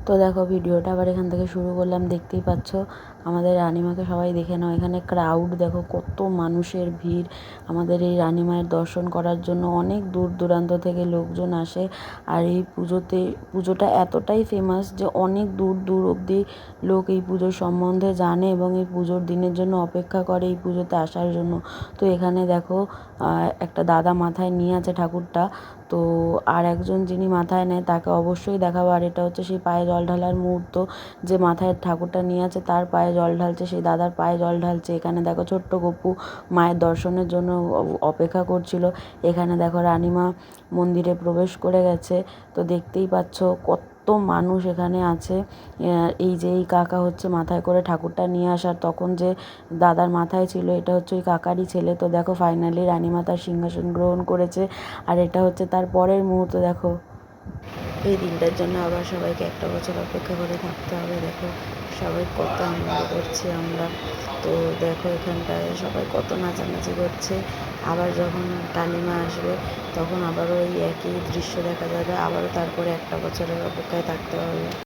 তো দেখো ভিডিওটা আবার এখান থেকে শুরু করলাম। দেখতেই পাচ্ছ আমাদের রানিমাকে সবাই দেখে নাও। এখানে ক্রাউড দেখো, কত মানুষের ভিড় আমাদের এই রানিমায়ের দর্শন করার জন্য। অনেক দূর দূরান্ত থেকে লোকজন আসে। আর এই পুজোটা এতটাই ফেমাস যে অনেক দূর দূর অবধি লোক এই পুজোর সম্বন্ধে জানে এবং এই পুজোর দিনের জন্য অপেক্ষা করে এই পুজোতে আসার জন্য। তো এখানে দেখো একটা দাদা মাথায় নিয়ে আছে ঠাকুরটা। তো আর একজন যিনি মাথায় নেয় তাকে অবশ্যই দেখাবো। আর এটা হচ্ছে সেই পায়ে জল ঢালার মুহূর্ত, যে মাথায় ঠাকুরটা নিয়ে আছে তার পায়ে জল ঢালছে, সেই দাদার পায়ে জল ঢালছে। এখানে দেখো ছোট্ট গপু মায়ের দর্শনের জন্য অপেক্ষা করছিল। এখানে দেখো রানিমা মন্দিরে প্রবেশ করে গেছে। তো দেখতেই পাচ্ছ কত মানুষ এখানে আছে। এই যে এই কাকা হচ্ছে মাথায় করে ঠাকুরটা নিয়ে আসার, তখন যে দাদার মাথায় ছিল এটা হচ্ছে ওই কাকারই ছেলে। তো দেখো ফাইনালি রানিমা তার সিংহাসন গ্রহণ করেছে। আর এটা হচ্ছে তার পরের মুহূর্ত। দেখো এই দিনটার জন্য আবার সবাইকে একটা বছর অপেক্ষা করে থাকতে হবে। দেখো সবাই কত আনন্দ করছি আমরা। তো দেখো এখানটায় সবাই কত নাচানাচি করছে। আবার যখন কালিমা আসবে তখন আবারও ওই একই দৃশ্য দেখা যাবে। আবারও তারপরে একটা বছরের অপেক্ষায় থাকতে হবে।